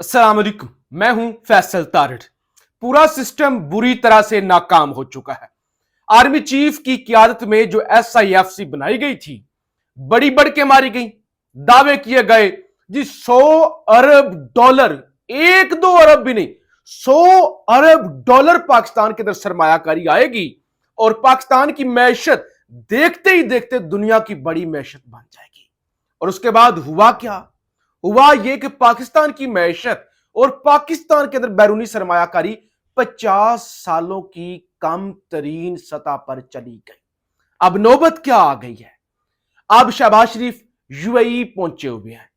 अस्सलाम वालेकुम। मैं हूं फैसल तारिड़। पूरा सिस्टम बुरी तरह से नाकाम हो चुका है। आर्मी चीफ की क्यादत में जो SIFC बनाई गई थी, बड़ी बढ़ के मारी गई। दावे किए गए जी 100 अरब डॉलर, 1-2 अरब भी नहीं, 100 अरब डॉलर पाकिस्तान के अंदर सरमायाकारी आएगी और पाकिस्तान की मैशत देखते ही देखते दुनिया की बड़ी मैशत बन जाएगी। और उसके बाद हुआ क्या? हुआ यह कि पाकिस्तान की मैशत और पाकिस्तान के अंदर बैरूनी सरमायाकारी 50 सालों की कम तरीन सतह पर चली गई। अब नौबत क्या आ गई है? अब शहबाज शरीफ UAE पहुंचे हुए हैं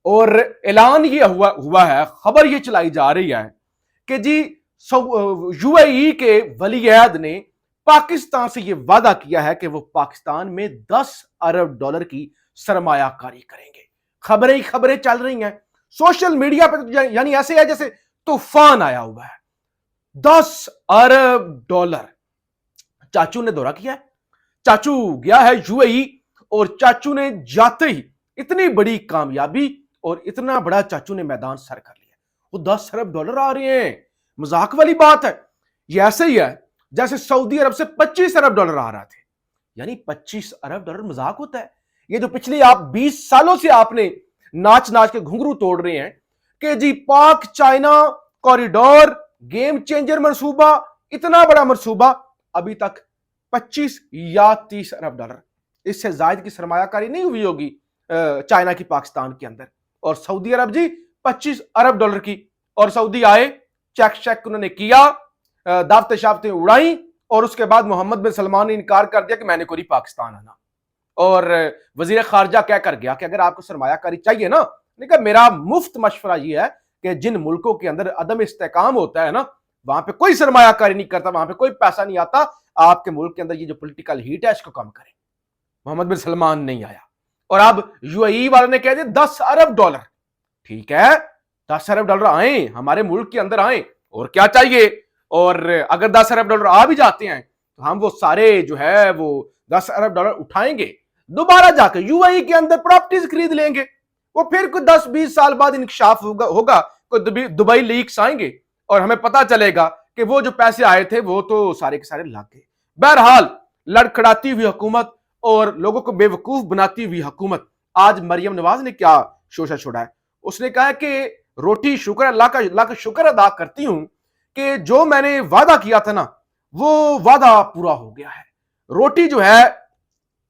और ऐलान यह हुआ है, खबर यह चलाई जा रही है कि जी UAE के वलीअहद ने पाकिस्तान से यह वादा किया है कि वो पाकिस्तान में 10 अरब डॉलर की सरमायाकारी करेंगे। खबरें ही खबरें चल रही हैं सोशल मीडिया पर, तो यानी ऐसे है जैसे तूफान आया हुआ है। 10 अरब डॉलर। चाचू ने दौरा किया है, चाचू गया है UAE और चाचू ने जाते ही इतनी बड़ी कामयाबी और इतना बड़ा चाचू ने मैदान सर कर लिया। वो 10 अरब डॉलर आ रहे हैं, मजाक वाली बात है। ये ऐसे ही है जैसे सऊदी अरब से 25 अरब डॉलर आ रहा थे। यानी 25 अरब डॉलर मजाक होता है? ये जो पिछले आप 20 सालों से आपने नाच नाच के घुंघरू तोड़ रहे हैं कि जी पाक चाइना कॉरिडोर गेम चेंजर मंसूबा, इतना बड़ा मंसूबा, अभी तक 25 या 30 अरब डॉलर, इससे जायद की सरमायाकारी नहीं हुई होगी चाइना की पाकिस्तान के अंदर। और सऊदी अरब जी 25 अरब डॉलर की। और सऊदी आए, चेक उन्होंने किया, दावतें शावतें उड़ाई और उसके बाद मोहम्मद बिन सलमान ने इनकार कर दिया कि मैंने कोई पाकिस्तान आना। और वजीर खारजा क्या कर गया कि अगर आपको सरमायाकारी चाहिए ना, लेकिन मेरा मुफ्त मशवरा यह है कि जिन मुल्कों के अंदर अदम इस्तेकाम होता है ना, वहां पे कोई सरमायाकारी नहीं करता, वहां पे कोई पैसा नहीं आता। आपके मुल्क के अंदर ये जो पॉलिटिकल हीट है इसको कम करें। मोहम्मद बिन सलमान नहीं आया और अब UAE वाले ने कह दिया 10 अरब डॉलर। ठीक है, 10 अरब डॉलर आए हमारे मुल्क के अंदर आए, और क्या चाहिए। और अगर 10 अरब डॉलर आ भी जाते हैं तो हम वो सारे जो है वो 10 अरब डॉलर उठाएंगे, दोबारा जाकर UAE के अंदर प्रॉपर्टीज खरीद लेंगे। वो फिर कुछ 10-20 साल बाद इंकशाफ होगा कोई दुबई लीक्स आएंगे और हमें पता चलेगा कि वो जो पैसे आए थे वो तो सारे के सारे लग गए। बहरहाल, लड़खड़ाती हुई हुकूमत और लोगों को बेवकूफ बनाती हुई हुकूमत। आज मरियम नवाज ने क्या शोशा छोड़ा है? उसने कहा कि रोटी शुक्र, अल्लाह का शुक्र अदा करती हूं कि जो मैंने वादा किया था ना वो वादा पूरा हो गया है। रोटी जो है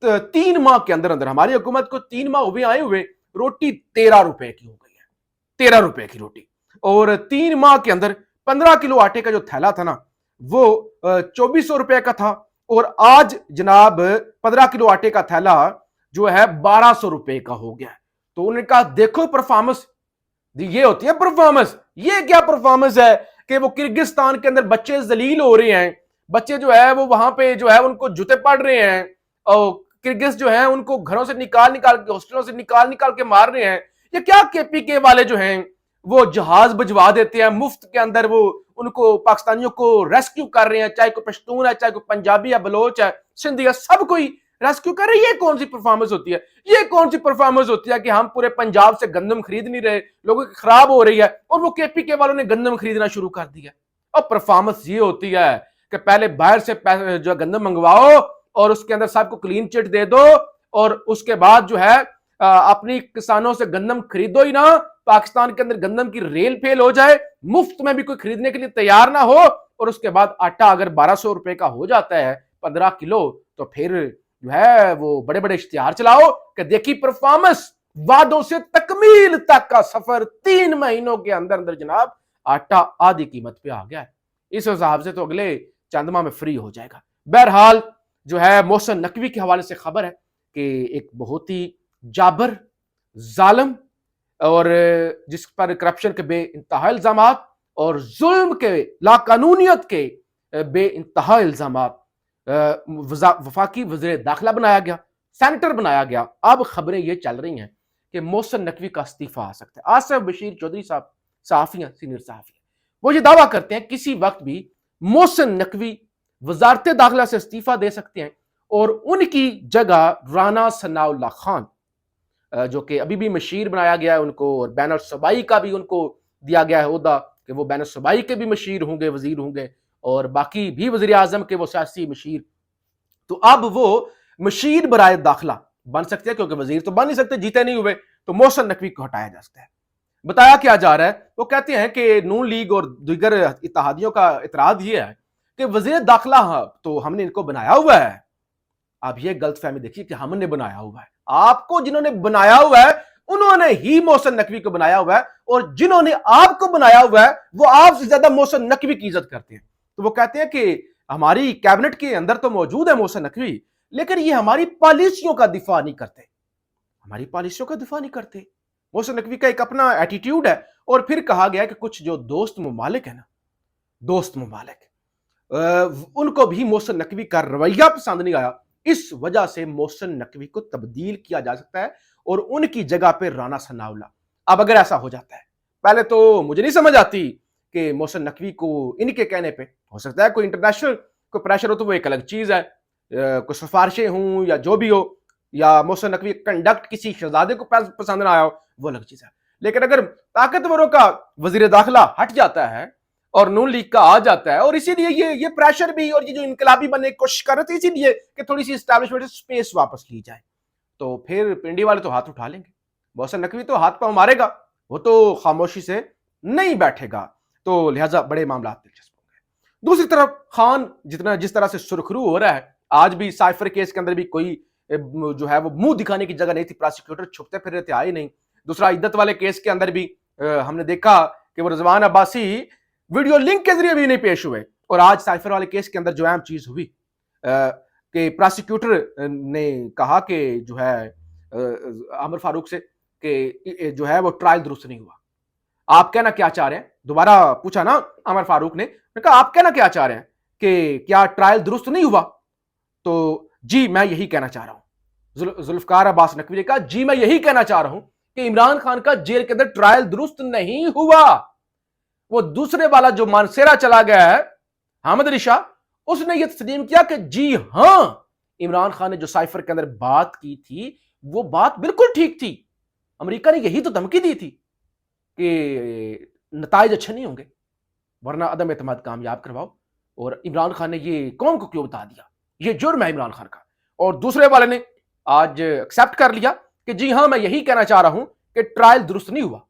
3 माह के अंदर अंदर, हमारी हुकूमत को 3 माह हुए आए हुए, रोटी 13 रुपए की हो गई है। 13 रुपए की रोटी। और 3 माह के अंदर 15 किलो आटे का जो थैला था ना वो 2400 रुपए का था और आज जनाब 15 किलो आटे का थैला जो है 1200 रुपए का हो गया। तो उन्होंने कहा देखो परफॉर्मेंस, ये होती है परफॉर्मेंस। ये क्या परफॉर्मेंस है कि वो किर्गिस्तान के अंदर बच्चे जलील हो रहे हैं, बच्चे जो है वो वहां पे जो है उनको जूते पड़ रहे हैं और किर्गिज जो है उनको घरों से निकाल निकाल के, हॉस्टलों से निकाल निकाल के मार रहे हैं। ये क्या KPK वाले जो हैं वो जहाज भिजवा देते हैं मुफ्त के अंदर, वो उनको पाकिस्तानियों को रेस्क्यू कर रहे हैं, चाहे कोई पश्तून है, चाहे कोई पंजाबी है, बलोच है, सिंधी है, सब कोई रेस्क्यू कर रहे हैं। ये कौन सी परफॉर्मेंस होती है? ये कौन सी परफॉर्मेंस होती है कि हम पूरे पंजाब से गंदम खरीद नहीं रहे, लोगों की खराब हो रही है और वो KPK वालों ने गंदम खरीदना शुरू कर दिया। अब परफॉर्मेंस ये होती है कि पहले बाहर से जो गंदम मंगवाओ और उसके अंदर सबको क्लीन चिट दे दो और उसके बाद जो है अपनी किसानों से गंदम खरीदो ही ना। पाकिस्तान के अंदर गंदम की रेल फेल हो जाए, मुफ्त में भी कोई खरीदने के लिए तैयार ना हो, और उसके बाद आटा अगर 1200 रुपए का हो जाता है 15 किलो, तो फिर जो है वो बड़े बड़े इश्तिहार चलाओ कि देखी परफॉर्मेंस, वादों से तकमील तक का सफर 3 महीनों के अंदर अंदर जनाब आटा आधी कीमत पे आ गया है। इस हिसाब से तो अगले चंद माह में फ्री हो जाएगा। बहरहाल, जो है मोहसिन नकवी के हवाले से खबर है कि एक बहुत ही जाबर, जालिम और जिस पर करप्शन के बे इंतहा इल्जामात और जुल्म के, लाकानूनियत के बे इंतहा इल्जामात वफाकी वज़ीर दाखिला बनाया गया, सेनेटर बनाया गया। अब खबरें ये चल रही हैं कि मोहसिन नकवी का इस्तीफा आ सकता है। आसिफ बशीर चौधरी साहब सहाफ़ी हैं, सीनियर सहाफ़ी हैं, वो ये दावा करते हैं किसी वक्त भी मोहसिन नकवी वजारत दाखिला से इस्तीफा दे सकते हैं और उनकी जगह राना सनाउल्लाह खान जो कि अभी भी मशीर बनाया गया है उनको, और बैनर सूबाई का भी उनको दिया गया है ओहदा कि वो बैनर सूबाई के भी मशीर होंगे, वजीर होंगे, और बाकी भी वजीर आजम के वो सियासी मशीर। तो अब वो मशीर बराए दाखिला बन सकते हैं, क्योंकि वजीर तो बन नहीं सकते, जीते नहीं हुए, तो मोहसिन नकवी को हटाया जा सकता है। बताया क्या जा रहा है, वो कहते हैं कि नून लीग और दीगर इत्तेहादियों का इतराज ये है कि वजीर दाखिला तो हमने इनको बनाया हुआ है। आप ये गलतफहमी देखिए कि हमने बनाया हुआ है, आपको जिन्होंने बनाया हुआ है उन्होंने ही मोहसिन नकवी को बनाया हुआ है, और जिन्होंने आपको बनाया हुआ है वो आपसे ज्यादा मोहसिन नकवी की इज्जत करते हैं। तो वो कहते हैं कि हमारी कैबिनेट के अंदर तो मौजूद है मोहसिन नकवी, लेकिन ये हमारी पॉलिसियों का दिफा नहीं करते, हमारी पॉलिसियों का दिफा नहीं करते। मोहसिन नकवी का एक अपना एटीट्यूड है। और फिर कहा गया कि कुछ जो दोस्त मुमालिक है ना, दोस्त मुमालिक, उनको भी मोहसिन नकवी का रवैया पसंद नहीं आया, इस वजह से मोहसिन नकवी को तब्दील किया जा सकता है और उनकी जगह पे राना सनाउल्लाह। अब अगर ऐसा हो जाता है, पहले तो मुझे नहीं समझ आती कि मोहसिन नकवी को इनके कहने पे, हो सकता है कोई इंटरनेशनल कोई प्रेशर हो तो वो एक अलग चीज है, कोई सिफारिशें हों या जो भी हो, या मोहसिन नकवी कंडक्ट किसी शहजादे को पसंद ना आया हो, वो अलग चीज है। लेकिन अगर ताकतवरों का वजीर दाखिला हट जाता है और नून लीग का आ जाता है, और इसीलिए ये प्रेशर भी, और ये जो इनकलाबी बनने की कोशिश कर रहे थे इसीलिए कि थोड़ी सी एस्टैब्लिशमेंट स्पेस वापस ली जाए, तो फिर पिंडी वाले तो हाथ उठा लेंगे, मोहसिन नकवी तो हाथ पांव मारेगा, वो तो खामोशी से नहीं बैठेगा। तो लिहाजा बड़े मामला दिलचस्प होंगे। दूसरी तरफ खान जिस तरह से सुरखरू हो रहा है, आज भी साइफर केस के अंदर भी कोई जो है वो मुंह दिखाने की जगह नहीं थी, प्रोसिक्यूटर छुपते फिर रहे थे, आए नहीं। दूसरा इद्दत वाले केस के अंदर भी हमने देखा कि वो रिजवान अब्बासी वीडियो लिंक के जरिए भी नहीं पेश हुए, और आज साइफर वाले केस के अंदर जो अहम चीज हुई कि प्रोसिक्यूटर ने कहा कि जो है आमिर फारूक से कि जो है वो ट्रायल दुरुस्त नहीं हुआ, आप कहना क्या चाह रहे हैं, दोबारा पूछा ना आमिर फारूक ने कहा आप कहना क्या चाह रहे हैं कि क्या ट्रायल दुरुस्त नहीं हुआ, तो जी मैं यही कहना चाह रहा हूं। जुल्फकार अब्बास नकवी ने कहा जी मैं यही कहना चाह रहा हूं कि इमरान खान का जेल के अंदर ट्रायल दुरुस्त नहीं हुआ। वो दूसरे वाला जो मानसेरा चला गया है हामिद अली शाह, उसने यह तस्लीम किया कि जी हां इमरान खान ने जो साइफर के अंदर बात की थी वो बात बिल्कुल ठीक थी, अमेरिका ने यही तो धमकी दी थी कि नताइज अच्छे नहीं होंगे वरना अदम एतमाद कामयाब करवाओ, और इमरान खान ने ये कौम को क्यों बता दिया, ये जुर्म है इमरान खान का। और दूसरे वाले ने आज एक्सेप्ट कर लिया कि जी हां मैं यही कहना चाह रहा हूं कि ट्रायल दुरुस्त नहीं हुआ।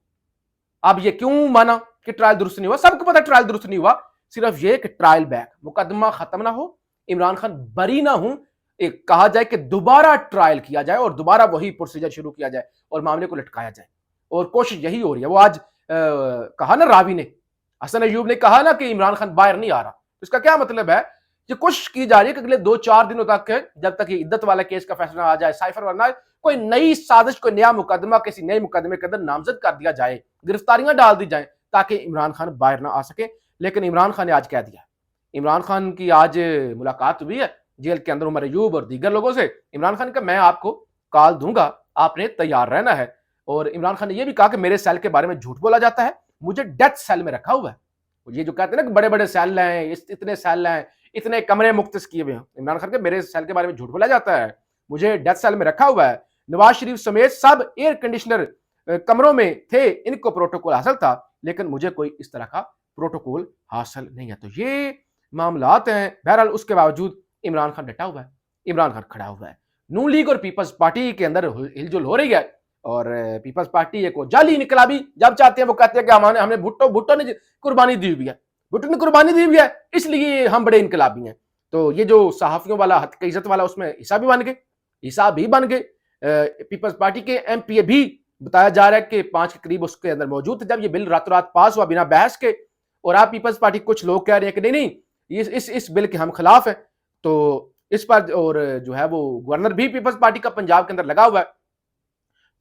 अब ये क्यों माना कि ट्रायल दुरुस्त नहीं हुआ, सबको पता ट्रायल दुरुस्त नहीं हुआ, सिर्फ ये कि ट्रायल बैक, मुकदमा खत्म ना हो, इमरान खान बरी ना हो, एक कहा जाए कि दोबारा ट्रायल किया जाए और दोबारा वही प्रोसीजर शुरू किया जाए और मामले को लटकाया जाए, और कोशिश यही हो रही है। वो आज कहा ना रावी ने, हसन अयूब ने कहा ना कि इमरान खान बाहर नहीं आ रहा, तो इसका क्या मतलब है, ये कोशिश की जा रही है कि अगले 2-4 दिनों तक, जब तक ये इद्दत वाला केस का फैसला आ जाए, साइफर वरना कोई नई साजिश, कोई नया मुकदमा किसी नए मुकदमे के अंदर नामजद कर दिया जाए, गिरफ्तारियां डाल दी जाए ताकि इमरान खान बाहर ना आ सके। लेकिन इमरान खान ने आज कह दिया, इमरान खान की आज मुलाकात हुई है जेल के अंदर उमर अयूब और दीगर लोगों से। इमरान खान का मैं आपको कॉल दूंगा, आपने तैयार रहना है। और इमरान खान ने यह भी कहा कि मेरे सेल के बारे में झूठ बोला जाता है, मुझे डेथ सेल में रखा हुआ है। ये जो कहते हैं ना कि बड़े बड़े सेल हैं, इतने सेल हैं, इतने कमरे मुख्तस किए हुए हैं, इमरान खान के मेरे सेल के बारे में झूठ बोला जाता है, मुझे डेथ सेल में रखा हुआ है। नवाज शरीफ समेत सब एयर कंडीशनर कमरों में थे, इनको प्रोटोकॉल हासिल था, लेकिन मुझे कोई इस तरह का प्रोटोकॉल हासिल नहीं है। तो ये मामलात हैं। बहरहाल उसके बावजूद इमरान खान डटा हुआ है, इमरान खान खड़ा हुआ है। नून लीग और पीपल्स पार्टी के अंदर हिलजुल हो रही है, और पीपल्स पार्टी एक जाली इनकलाबी जब चाहते हैं वो कहते हैं कि हमने भुट्टो ने कुर्बानी दी हुई है, भुट्टो ने कुर्बानी दी हुई है इसलिए हम बड़े इनकलाबी हैं। तो ये जो सहाफियों वाला हद की इज्जत वाला उसमें हिस्सा भी बन गए, हिस्सा भी बन गए। पीपल्स पार्टी के एमपी भी बताया जा रहा है कि 5 के करीब उसके अंदर मौजूद थे जब ये बिल रातों रात पास हुआ बिना बहस के। और आप पीपल्स पार्टी कुछ लोग कह रहे हैं कि नहीं इस बिल के हम खिलाफ है, तो इस पर और जो है वो गवर्नर भी पीपल्स पार्टी का पंजाब के अंदर लगा हुआ है।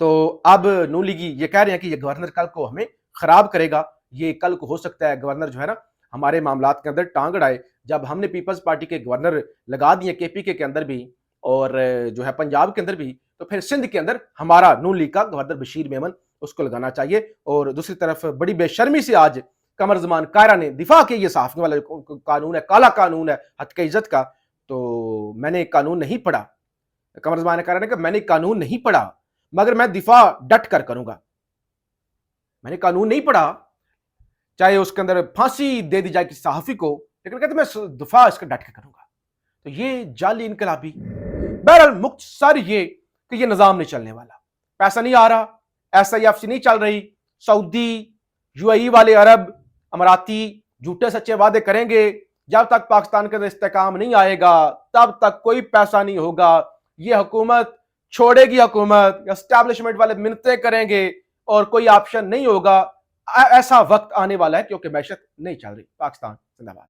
तो अब नून लीगी ये कह रहे हैं कि ये गवर्नर कल को हमें खराब करेगा, ये कल को हो सकता है गवर्नर जो है ना हमारे मामलात के अंदर टांग अड़ाए। जब हमने पीपल्स पार्टी के गवर्नर लगा दिए केपीके के अंदर भी और जो है पंजाब के अंदर भी, तो फिर सिंध के अंदर हमारा नून लीग का गवर्नर बशीर मेमन उसको लगाना चाहिए। और दूसरी तरफ बड़ी बेशर्मी से आज कमर जमान कायरा ने दिफा किया, ये साफ वाला कानून है, काला कानून है हद की इज्जत का, तो मैंने कानून नहीं पढ़ा। कमर जमान कायरा ने कहा मैंने कानून नहीं पढ़ा, मगर मैं दिफा डट कर करूंगा। मैंने कानून नहीं पढ़ा, चाहे उसके अंदर फांसी दे दी जाए किसी सहाफी को, लेकिन कहते मैं दिफा इसका डट कर करूंगा। तो ये जाली इनकलाबी। बहरहाल मुख्तसर ये कि ये निजाम नहीं चलने वाला, पैसा नहीं आ रहा, SIFC नहीं चल रही, सऊदी, UAE वाले अरब अमराती झूठे सच्चे वादे करेंगे। जब तक पाकिस्तान के अंदर इस्तेकाम नहीं आएगा तब तक कोई पैसा नहीं होगा। ये हुकूमत छोड़ेगी, हुकूमत एस्टैब्लिशमेंट वाले मिन्नतें करेंगे और कोई ऑप्शन नहीं होगा। ऐसा वक्त आने वाला है क्योंकि मैशत नहीं चल रही। पाकिस्तान जिंदाबाद।